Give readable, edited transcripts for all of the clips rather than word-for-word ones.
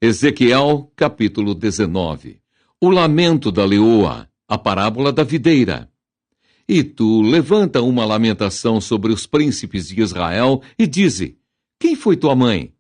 Ezequiel, capítulo 19. O lamento da leoa, a parábola da videira. E tu levanta uma lamentação sobre os príncipes de Israel e dize: quem foi tua mãe?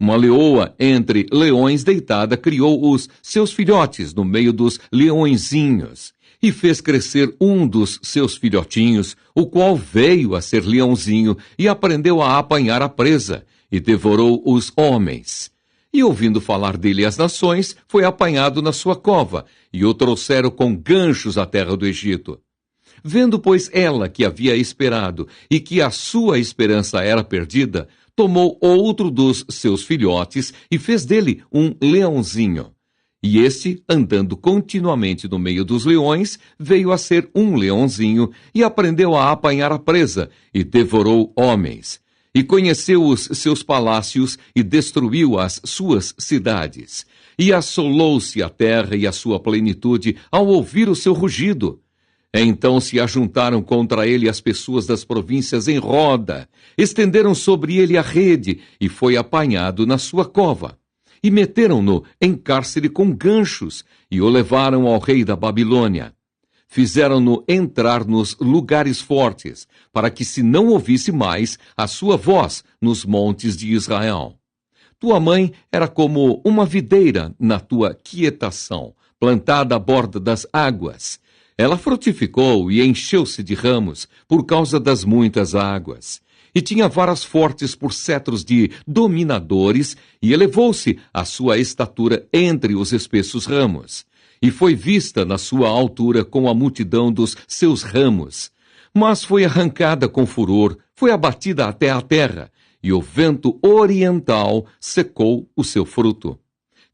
Uma leoa entre leões deitada criou os seus filhotes no meio dos leõezinhos, e fez crescer um dos seus filhotinhos, o qual veio a ser leãozinho e aprendeu a apanhar a presa, e devorou os homens. E ouvindo falar dele as nações, foi apanhado na sua cova, e o trouxeram com ganchos à terra do Egito. Vendo, pois, ela que havia esperado, e que a sua esperança era perdida, tomou outro dos seus filhotes, e fez dele um leãozinho. E este, andando continuamente no meio dos leões, veio a ser um leãozinho, e aprendeu a apanhar a presa, e devorou homens. E conheceu os seus palácios e destruiu as suas cidades. E assolou-se a terra e a sua plenitude ao ouvir o seu rugido. Então se ajuntaram contra ele as pessoas das províncias em roda, estenderam sobre ele a rede, e foi apanhado na sua cova. E meteram-no em cárcere com ganchos, e o levaram ao rei da Babilônia. Fizeram-no entrar nos lugares fortes, para que se não ouvisse mais a sua voz nos montes de Israel. Tua mãe era como uma videira na tua quietação, plantada à borda das águas. Ela frutificou e encheu-se de ramos por causa das muitas águas. E tinha varas fortes por cetros de dominadores, e elevou-se a sua estatura entre os espessos ramos. E foi vista na sua altura com a multidão dos seus ramos. Mas foi arrancada com furor, foi abatida até a terra, e o vento oriental secou o seu fruto.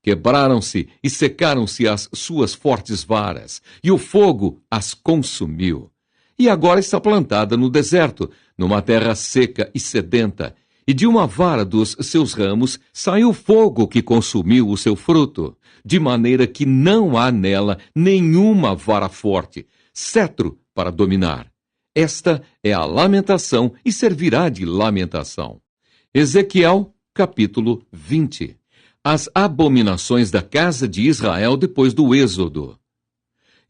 Quebraram-se e secaram-se as suas fortes varas, e o fogo as consumiu. E agora está plantada no deserto, numa terra seca e sedenta, e de uma vara dos seus ramos saiu fogo que consumiu o seu fruto, de maneira que não há nela nenhuma vara forte, cetro para dominar. Esta é a lamentação e servirá de lamentação. Ezequiel, capítulo 20. As abominações da casa de Israel depois do Êxodo.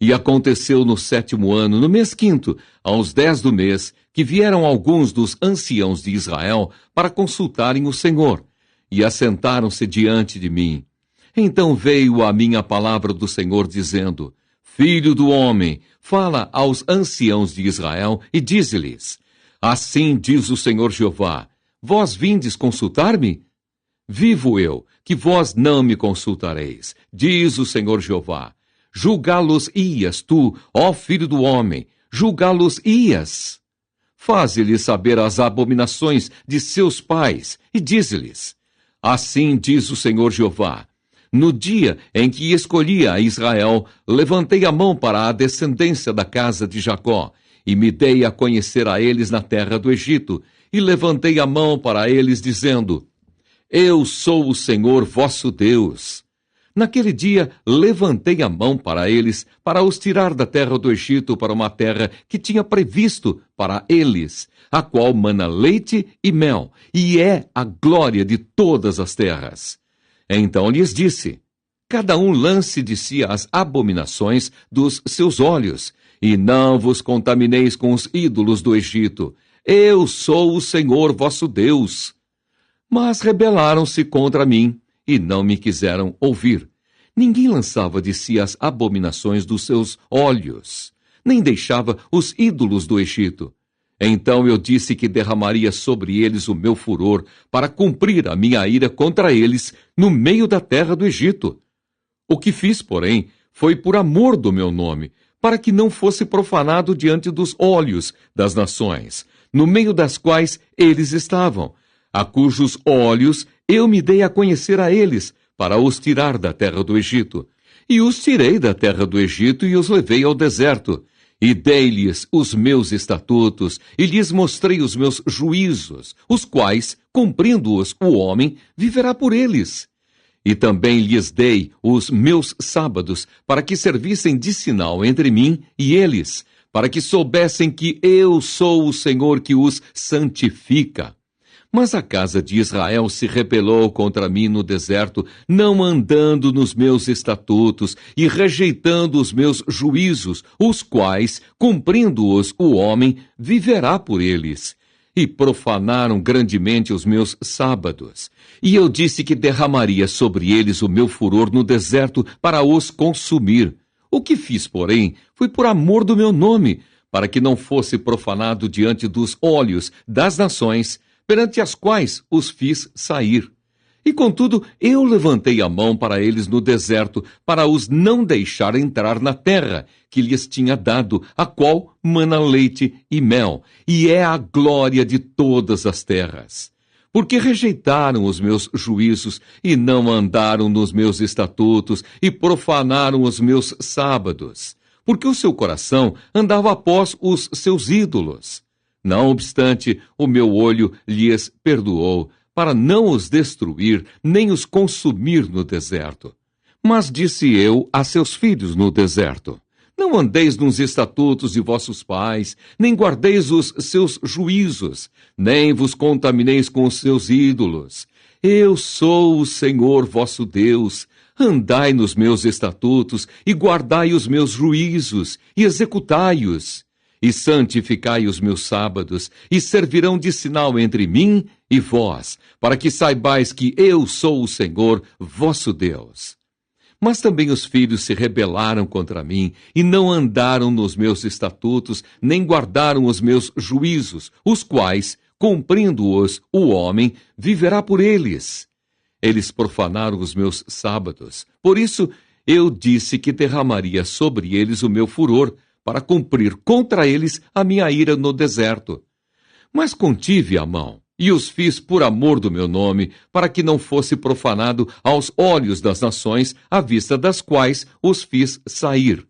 E aconteceu no 7º ano, no mês 5º, aos 10 do mês, que vieram alguns dos anciãos de Israel para consultarem o Senhor, e assentaram-se diante de mim. Então veio a mim a palavra do Senhor, dizendo: Filho do homem, fala aos anciãos de Israel e dize-lhes: Assim diz o Senhor Jeová: Vós vindes consultar-me? Vivo eu, que vós não me consultareis, diz o Senhor Jeová. Julgá-los-ias tu, ó filho do homem, julgá-los-ias. Faze-lhes saber as abominações de seus pais, e dize-lhes: Assim diz o Senhor Jeová: No dia em que escolhi a Israel, levantei a mão para a descendência da casa de Jacó, e me dei a conhecer a eles na terra do Egito, e levantei a mão para eles, dizendo: Eu sou o Senhor vosso Deus. Naquele dia levantei a mão para eles, para os tirar da terra do Egito para uma terra que tinha previsto para eles, a qual mana leite e mel, e é a glória de todas as terras. Então lhes disse: Cada um lance de si as abominações dos seus olhos, e não vos contamineis com os ídolos do Egito. Eu sou o Senhor vosso Deus. Mas rebelaram-se contra mim, e não me quiseram ouvir. Ninguém lançava de si as abominações dos seus olhos, nem deixava os ídolos do Egito. Então eu disse que derramaria sobre eles o meu furor, para cumprir a minha ira contra eles no meio da terra do Egito. O que fiz, porém, foi por amor do meu nome, para que não fosse profanado diante dos olhos das nações, no meio das quais eles estavam, a cujos olhos eu me dei a conhecer a eles, para os tirar da terra do Egito. E os tirei da terra do Egito e os levei ao deserto. E dei-lhes os meus estatutos, e lhes mostrei os meus juízos, os quais, cumprindo-os o homem, viverá por eles. E também lhes dei os meus sábados, para que servissem de sinal entre mim e eles, para que soubessem que eu sou o Senhor que os santifica. Mas a casa de Israel se rebelou contra mim no deserto, não andando nos meus estatutos e rejeitando os meus juízos, os quais, cumprindo-os, o homem viverá por eles. E profanaram grandemente os meus sábados. E eu disse que derramaria sobre eles o meu furor no deserto para os consumir. O que fiz, porém, foi por amor do meu nome, para que não fosse profanado diante dos olhos das nações, perante as quais os fiz sair. E contudo, eu levantei a mão para eles no deserto, para os não deixar entrar na terra, que lhes tinha dado, a qual mana leite e mel, e é a glória de todas as terras. Porque rejeitaram os meus juízos, e não andaram nos meus estatutos, e profanaram os meus sábados. Porque o seu coração andava após os seus ídolos. Não obstante, o meu olho lhes perdoou, para não os destruir, nem os consumir no deserto. Mas disse eu a seus filhos no deserto: não andeis nos estatutos de vossos pais, nem guardeis os seus juízos, nem vos contamineis com os seus ídolos. Eu sou o Senhor vosso Deus. Andai nos meus estatutos, e guardai os meus juízos, e executai-os. E santificai os meus sábados, e servirão de sinal entre mim e vós, para que saibais que eu sou o Senhor, vosso Deus. Mas também os filhos se rebelaram contra mim, e não andaram nos meus estatutos, nem guardaram os meus juízos, os quais, cumprindo-os, o homem viverá por eles. Eles profanaram os meus sábados. Por isso, eu disse que derramaria sobre eles o meu furor, para cumprir contra eles a minha ira no deserto. Mas contive a mão, e os fiz por amor do meu nome, para que não fosse profanado aos olhos das nações, à vista das quais os fiz sair.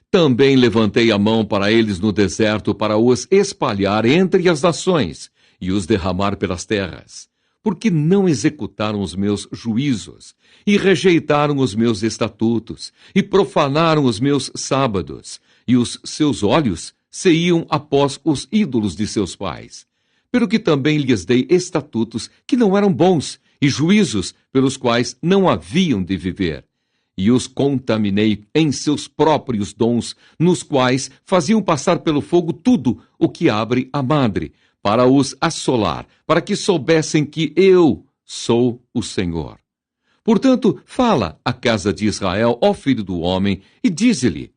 Também levantei a mão para eles no deserto, para os espalhar entre as nações, e os derramar pelas terras. Porque não executaram os meus juízos, e rejeitaram os meus estatutos, e profanaram os meus sábados, e os seus olhos se iam após os ídolos de seus pais. Pelo que também lhes dei estatutos que não eram bons, e juízos pelos quais não haviam de viver. E os contaminei em seus próprios dons, nos quais faziam passar pelo fogo tudo o que abre a madre, para os assolar, para que soubessem que eu sou o Senhor. Portanto, fala à casa de Israel, ó filho do homem, e dize-lhe: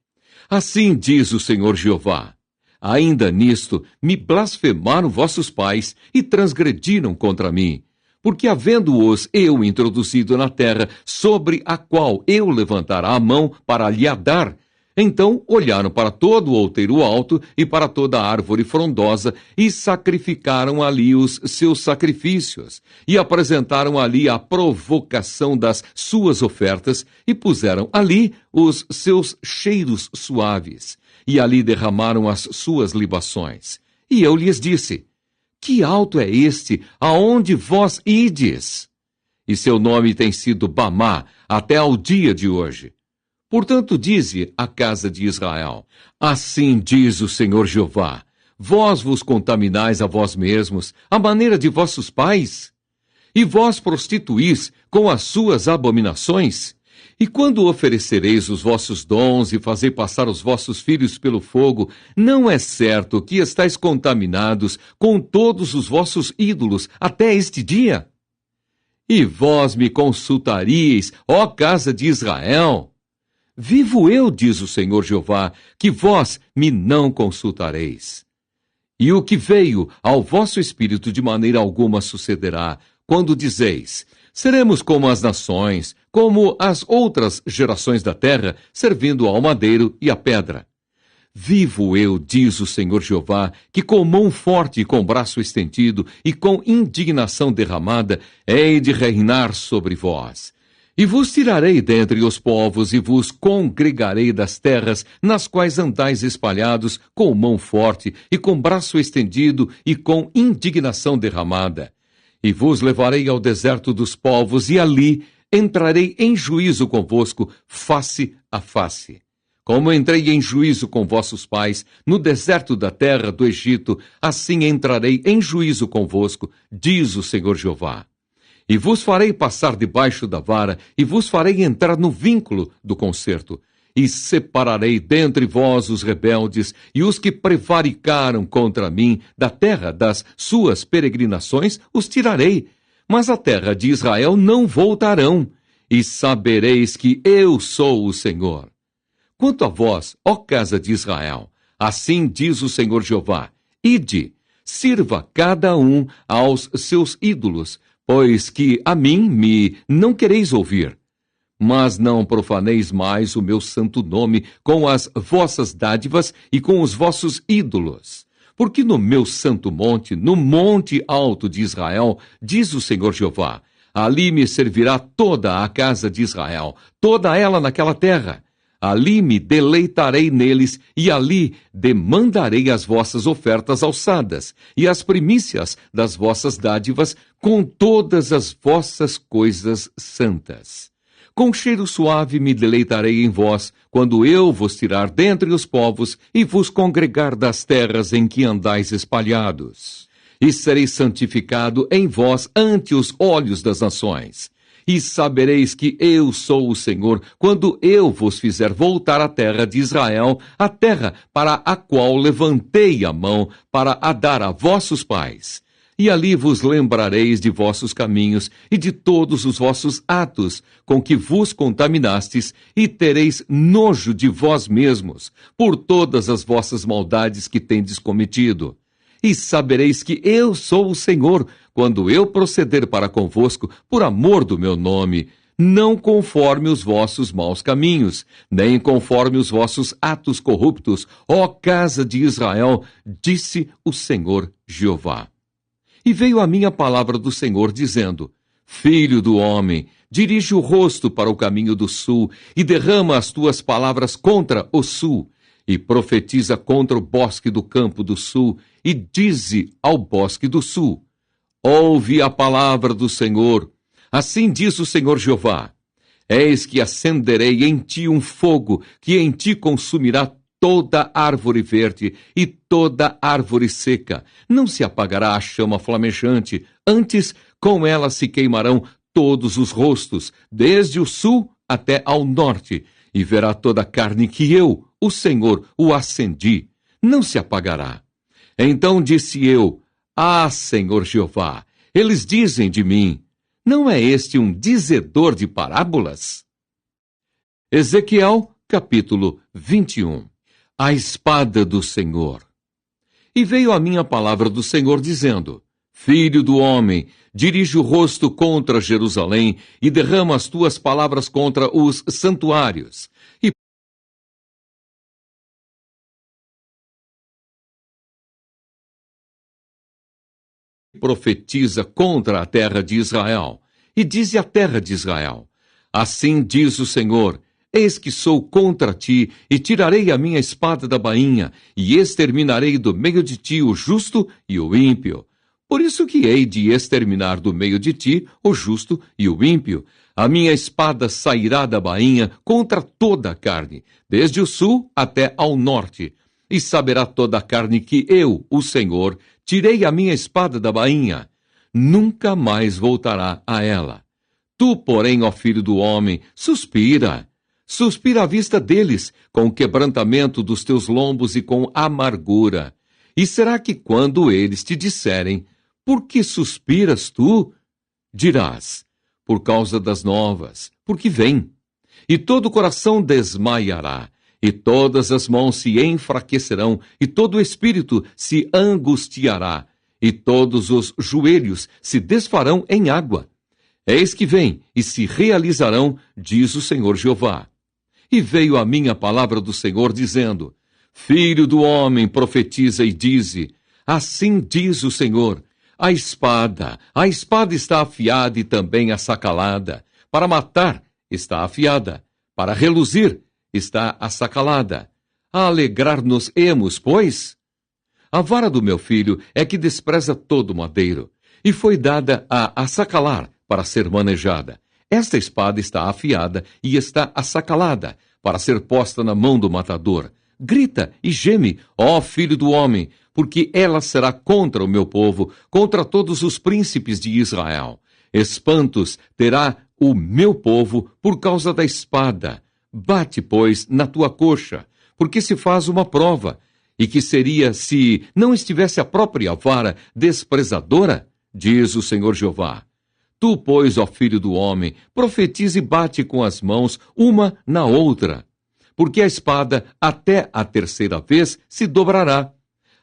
assim diz o Senhor Jeová: ainda nisto me blasfemaram vossos pais e transgrediram contra mim, porque havendo-os eu introduzido na terra, sobre a qual eu levantara a mão para lhe a dar, então olharam para todo o outeiro alto e para toda a árvore frondosa e sacrificaram ali os seus sacrifícios e apresentaram ali a provocação das suas ofertas e puseram ali os seus cheiros suaves e ali derramaram as suas libações. E eu lhes disse: que alto é este aonde vós ides? E seu nome tem sido Bamá até ao dia de hoje. Portanto, dize à casa de Israel: assim diz o Senhor Jeová: vós vos contaminais a vós mesmos, à maneira de vossos pais? E vós prostituís com as suas abominações? E quando oferecereis os vossos dons e fazei passar os vossos filhos pelo fogo, não é certo que estáis contaminados com todos os vossos ídolos até este dia? E vós me consultaríeis, ó casa de Israel? Vivo eu, diz o Senhor Jeová, que vós me não consultareis. E o que veio ao vosso espírito de maneira alguma sucederá, quando dizeis: seremos como as nações, como as outras gerações da terra, servindo ao madeiro e à pedra. Vivo eu, diz o Senhor Jeová, que com mão forte e com braço estendido e com indignação derramada, hei de reinar sobre vós. E vos tirarei dentre os povos e vos congregarei das terras nas quais andais espalhados com mão forte e com braço estendido e com indignação derramada. E vos levarei ao deserto dos povos e ali entrarei em juízo convosco face a face. Como entrei em juízo com vossos pais no deserto da terra do Egito, assim entrarei em juízo convosco, diz o Senhor Jeová. E vos farei passar debaixo da vara, e vos farei entrar no vínculo do concerto. E separarei dentre vós os rebeldes e os que prevaricaram contra mim da terra das suas peregrinações, os tirarei. Mas a terra de Israel não voltarão, e sabereis que eu sou o Senhor. Quanto a vós, ó casa de Israel, assim diz o Senhor Jeová: ide, sirva cada um aos seus ídolos, pois que a mim me não quereis ouvir. Mas não profaneis mais o meu santo nome com as vossas dádivas e com os vossos ídolos. Porque no meu santo monte, no monte alto de Israel, diz o Senhor Jeová, ali me servirá toda a casa de Israel, toda ela naquela terra. Ali me deleitarei neles, e ali demandarei as vossas ofertas alçadas, e as primícias das vossas dádivas, com todas as vossas coisas santas. Com cheiro suave me deleitarei em vós, quando eu vos tirar dentre os povos, e vos congregar das terras em que andais espalhados. E serei santificado em vós ante os olhos das nações. E sabereis que eu sou o Senhor, quando eu vos fizer voltar à terra de Israel, a terra para a qual levantei a mão para a dar a vossos pais. E ali vos lembrareis de vossos caminhos e de todos os vossos atos com que vos contaminastes, e tereis nojo de vós mesmos, por todas as vossas maldades que tendes cometido. E sabereis que eu sou o Senhor, quando eu proceder para convosco por amor do meu nome, não conforme os vossos maus caminhos, nem conforme os vossos atos corruptos, ó casa de Israel, disse o Senhor Jeová. E veio a mim a palavra do Senhor, dizendo: Filho do homem, dirige o rosto para o caminho do sul, e derrama as tuas palavras contra o sul, e profetiza contra o bosque do campo do sul, e dize ao bosque do sul: Ouve a palavra do Senhor. Assim diz o Senhor Jeová: Eis que acenderei em ti um fogo, que em ti consumirá toda árvore verde e toda árvore seca. Não se apagará a chama flamejante, antes com ela se queimarão todos os rostos, desde o sul até ao norte, e verá toda a carne que eu, o Senhor, o acendi. Não se apagará. Então disse eu: Ah, Senhor Jeová, eles dizem de mim: não é este um dizedor de parábolas? Ezequiel, capítulo 21. A espada do Senhor. E veio a mim a palavra do Senhor, dizendo: Filho do homem, dirige o rosto contra Jerusalém, e derrama as tuas palavras contra os santuários. E profetiza contra a terra de Israel, e dize à terra de Israel: Assim diz o Senhor: Eis que sou contra ti, e tirarei a minha espada da bainha, e exterminarei do meio de ti o justo e o ímpio. Por isso que hei de exterminar do meio de ti o justo e o ímpio. A minha espada sairá da bainha contra toda a carne, desde o sul até ao norte. E saberá toda a carne que eu, o Senhor, tirei a minha espada da bainha. Nunca mais voltará a ela. Tu, porém, ó filho do homem, suspira. Suspira à vista deles, com o quebrantamento dos teus lombos e com amargura. E será que quando eles te disserem: Por que suspiras tu? Dirás: Por causa das novas, porque vem. E todo o coração desmaiará, e todas as mãos se enfraquecerão, e todo o espírito se angustiará, e todos os joelhos se desfarão em água. Eis que vem, e se realizarão, diz o Senhor Jeová. E veio a mim a palavra do Senhor, dizendo: Filho do homem, profetiza e dize: Assim diz o Senhor: a espada está afiada e também assacalada. Para matar está afiada, para reluzir está assacalada. A alegrar-nos-emos, pois? A vara do meu filho é que despreza todo madeiro, e foi dada a assacalar para ser manejada. Esta espada está afiada e está assacalada, para ser posta na mão do matador. Grita e geme, ó filho do homem, porque ela será contra o meu povo, contra todos os príncipes de Israel. Espantos terá o meu povo por causa da espada. Bate, pois, na tua coxa, porque se faz uma prova. E que seria se não estivesse a própria vara desprezadora? Diz o Senhor Jeová. Tu, pois, ó filho do homem, profetiza e bate com as mãos uma na outra. Porque a espada até a terceira vez se dobrará.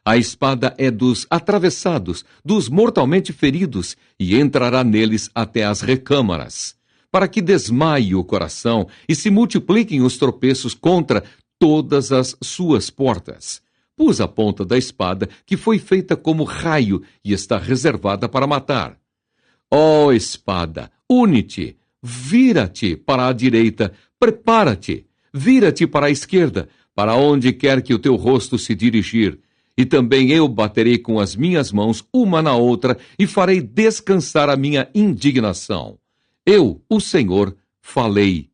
A espada é dos atravessados, dos mortalmente feridos, e entrará neles até as recâmaras, para que desmaie o coração e se multipliquem os tropeços contra todas as suas portas. Pus a ponta da espada, que foi feita como raio e está reservada para matar. Ó espada, une-te, vira-te para a direita, prepara-te, vira-te para a esquerda, para onde quer que o teu rosto se dirigir. E também eu baterei com as minhas mãos uma na outra e farei descansar a minha indignação. Eu, o Senhor, falei.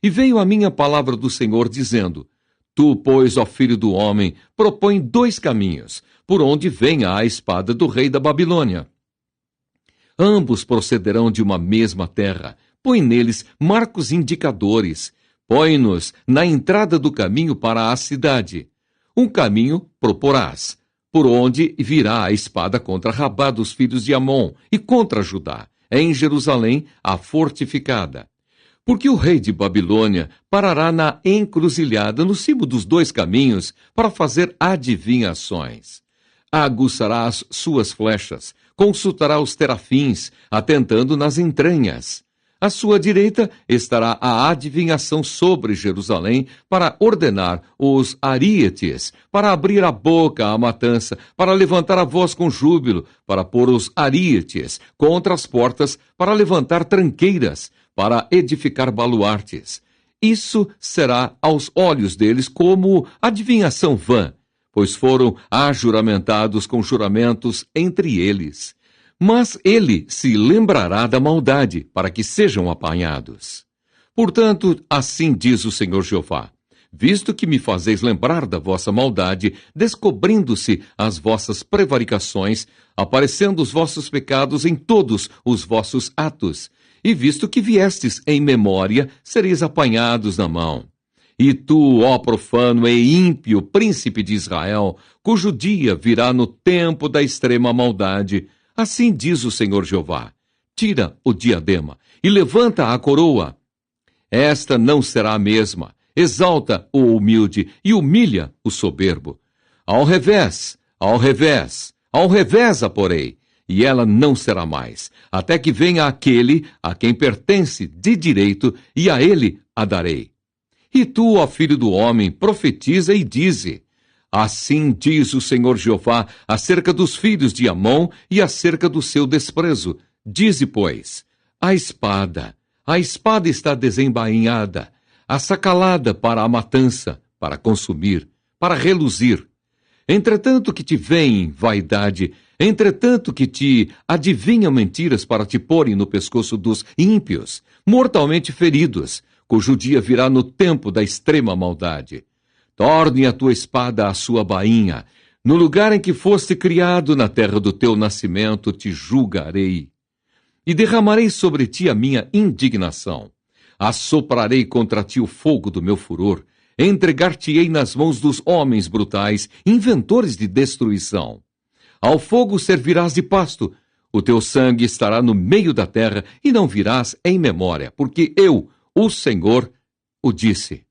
E veio a minha palavra do Senhor, dizendo: Tu, pois, ó filho do homem, propõe 2 caminhos, por onde venha a espada do rei da Babilônia. Ambos procederão de uma mesma terra. Põe neles marcos indicadores. Põe-nos na entrada do caminho para a cidade. Um caminho proporás, por onde virá a espada contra Rabá dos filhos de Amon e contra Judá, em Jerusalém, a fortificada. Porque o rei de Babilônia parará na encruzilhada no cimo dos 2 caminhos para fazer adivinhações. Aguçará as suas flechas, consultará os terafins, atentando nas entranhas. À sua direita estará a adivinhação sobre Jerusalém para ordenar os aríetes, para abrir a boca à matança, para levantar a voz com júbilo, para pôr os aríetes contra as portas, para levantar tranqueiras, para edificar baluartes. Isso será aos olhos deles como adivinhação vã, pois foram ajuramentados com juramentos entre eles. Mas ele se lembrará da maldade, para que sejam apanhados. Portanto, assim diz o Senhor Jeová: visto que me fazeis lembrar da vossa maldade, descobrindo-se as vossas prevaricações, aparecendo os vossos pecados em todos os vossos atos, e visto que viestes em memória, sereis apanhados na mão. E tu, ó profano e ímpio príncipe de Israel, cujo dia virá no tempo da extrema maldade, assim diz o Senhor Jeová: tira o diadema e levanta a coroa. Esta não será a mesma. Exalta o humilde e humilha o soberbo. Ao revés, ao revés, ao revés a porei, e ela não será mais, até que venha aquele a quem pertence de direito, e a ele a darei. E tu, ó filho do homem, profetiza e dize: assim diz o Senhor Jeová acerca dos filhos de Amon e acerca do seu desprezo. Dize, pois: a espada está desembainhada, assacalada para a matança, para consumir, para reluzir. Entretanto que te veem vaidade, entretanto que te adivinham mentiras para te porem no pescoço dos ímpios, mortalmente feridos, cujo dia virá no tempo da extrema maldade. Torne a tua espada à sua bainha. No lugar em que foste criado, na terra do teu nascimento, te julgarei. E derramarei sobre ti a minha indignação. Assoprarei contra ti o fogo do meu furor. Entregar-te-ei nas mãos dos homens brutais, inventores de destruição. Ao fogo servirás de pasto. O teu sangue estará no meio da terra e não virás em memória, porque eu, o Senhor, o disse.